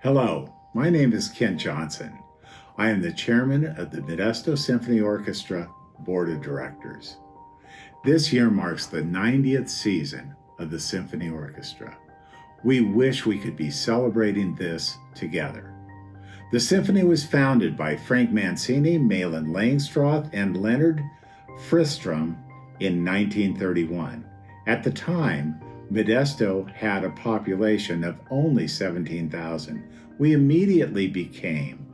Hello, my name is Ken Johnson. I am the chairman of the Modesto Symphony Orchestra Board of Directors. This year marks the 90th season of the Symphony Orchestra. We wish we could be celebrating this together. The symphony was founded by Frank Mancini, Malin Langstroth, and Leonard Fristrom in 1931. At the time, Modesto had a population of only 17,000. We immediately became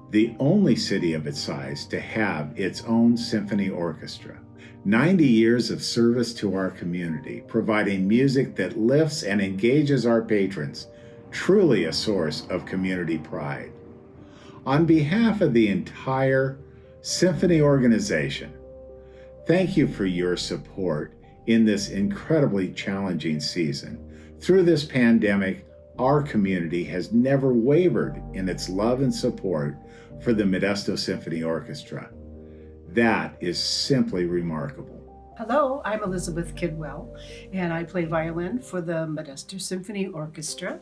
the only city of its size to have its own symphony orchestra. 90 years of service to our community, providing music that lifts and engages our patrons, truly a source of community pride. On behalf of the entire symphony organization, thank you for your support in this incredibly challenging season. Through this pandemic, our community has never wavered in its love and support for the Modesto Symphony Orchestra. That is simply remarkable. Hello, I'm Elizabeth Kidwell, and I play violin for the Modesto Symphony Orchestra.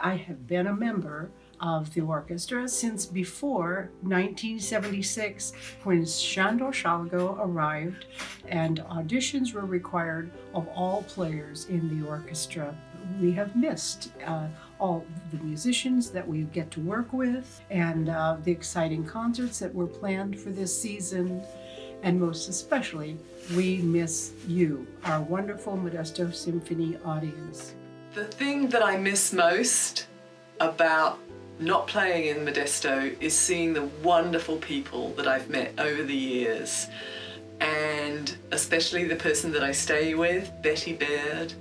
I have been a member of the orchestra since before 1976, when Sándor Salgó arrived and auditions were required of all players in the orchestra. We have missed all the musicians that we get to work with, and the exciting concerts that were planned for this season. And most especially, we miss you, our wonderful Modesto Symphony audience. The thing that I miss most about not playing in Modesto is seeing the wonderful people that I've met over the years, and especially the person that I stay with, Betty Baird.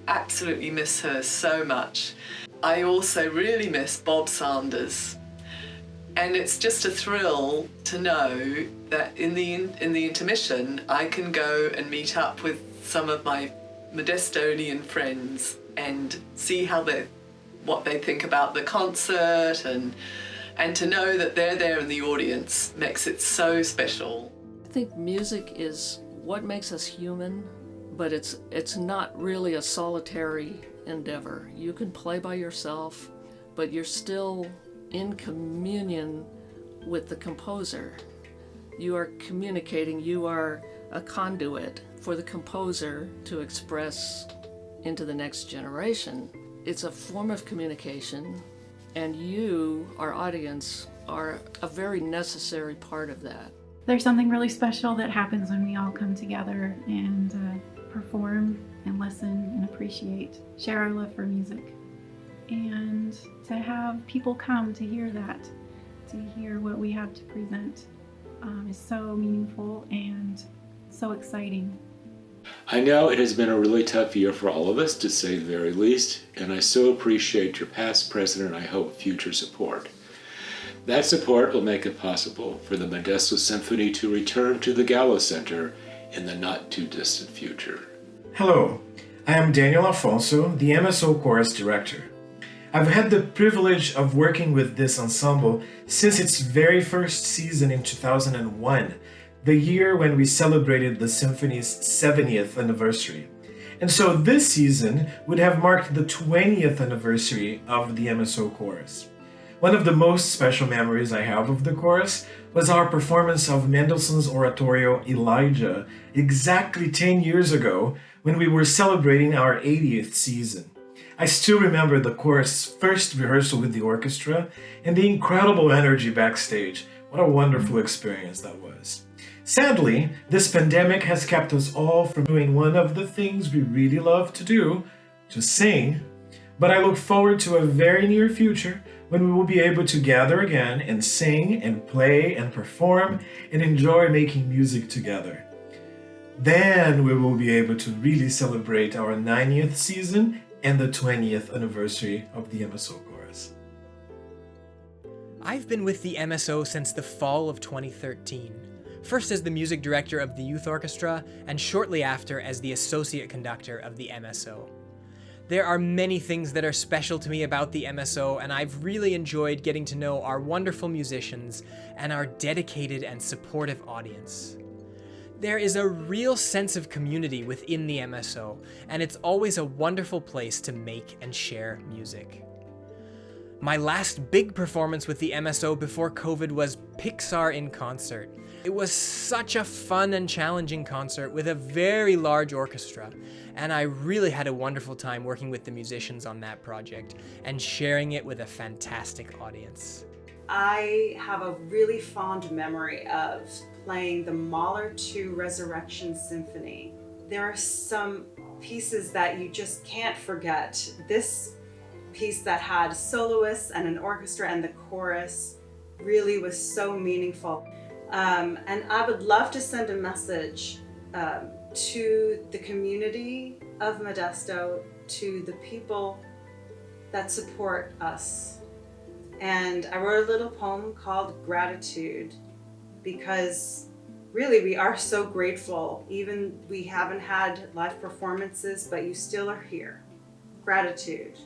Absolutely miss her so much. I also really miss Bob Sanders, and it's just a thrill to know that in the intermission I can go and meet up with some of my Modestonian friends and see what they think about the concert, and to know that they're there in the audience makes it so special. I think music is what makes us human, but it's not really a solitary endeavor. You can play by yourself, but you're still in communion with the composer. You are communicating, you are a conduit for the composer to express into the next generation. It's a form of communication, and you, our audience, are a very necessary part of that. There's something really special that happens when we all come together and perform and listen and appreciate, share our love for music. And to have people come to hear that, to hear what we have to present, is so meaningful and so exciting. I know it has been a really tough year for all of us, to say the very least, and I so appreciate your past, present, and I hope future support. That support will make it possible for the Modesto Symphony to return to the Gallo Center in the not-too-distant future. Hello, I am Daniel Afonso, the MSO Chorus Director. I've had the privilege of working with this ensemble since its very first season in 2001, the year when we celebrated the symphony's 70th anniversary. And so this season would have marked the 20th anniversary of the MSO Chorus. One of the most special memories I have of the chorus was our performance of Mendelssohn's oratorio Elijah exactly 10 years ago when we were celebrating our 80th season. I still remember the chorus' first rehearsal with the orchestra and the incredible energy backstage. What a wonderful experience that was. Sadly, this pandemic has kept us all from doing one of the things we really love to do, to sing. But I look forward to a very near future when we will be able to gather again and sing and play and perform and enjoy making music together. Then we will be able to really celebrate our 90th season and the 20th anniversary of the MSO Chorus. I've been with the MSO since the fall of 2013. First as the music director of the youth orchestra, and shortly after as the associate conductor of the MSO. There are many things that are special to me about the MSO, and I've really enjoyed getting to know our wonderful musicians and our dedicated and supportive audience. There is a real sense of community within the MSO, and it's always a wonderful place to make and share music. My last big performance with the MSO before COVID was Pixar in Concert. It was such a fun and challenging concert with a very large orchestra, and I really had a wonderful time working with the musicians on that project and sharing it with a fantastic audience. I have a really fond memory of playing the Mahler 2 Resurrection Symphony. There are some pieces that you just can't forget. This piece that had soloists and an orchestra and the chorus really was so meaningful. And I would love to send a message to the community of Modesto, to the people that support us. And I wrote a little poem called Gratitude, because really we are so grateful. Even we haven't had live performances, but you still are here. Gratitude.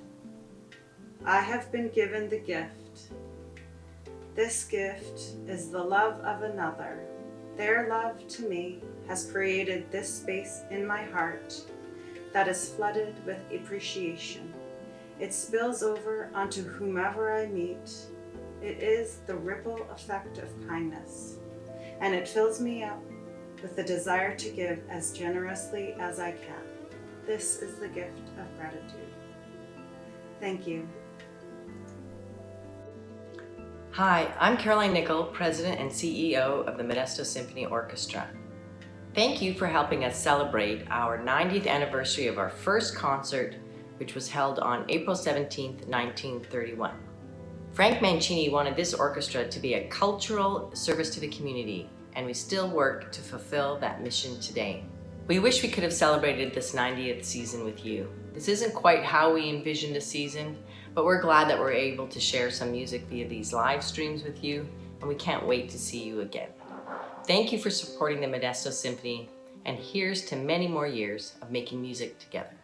I have been given the gift. This gift is the love of another. Their love to me has created this space in my heart that is flooded with appreciation. It spills over onto whomever I meet. It is the ripple effect of kindness, and it fills me up with the desire to give as generously as I can. This is the gift of gratitude. Thank you. Hi, I'm Caroline Nichol, President and CEO of the Modesto Symphony Orchestra. Thank you for helping us celebrate our 90th anniversary of our first concert, which was held on April 17th, 1931. Frank Mancini wanted this orchestra to be a cultural service to the community, and we still work to fulfill that mission today. We wish we could have celebrated this 90th season with you. This isn't quite how we envisioned a season, but we're glad that we're able to share some music via these live streams with you, and we can't wait to see you again. Thank you for supporting the Modesto Symphony, and here's to many more years of making music together.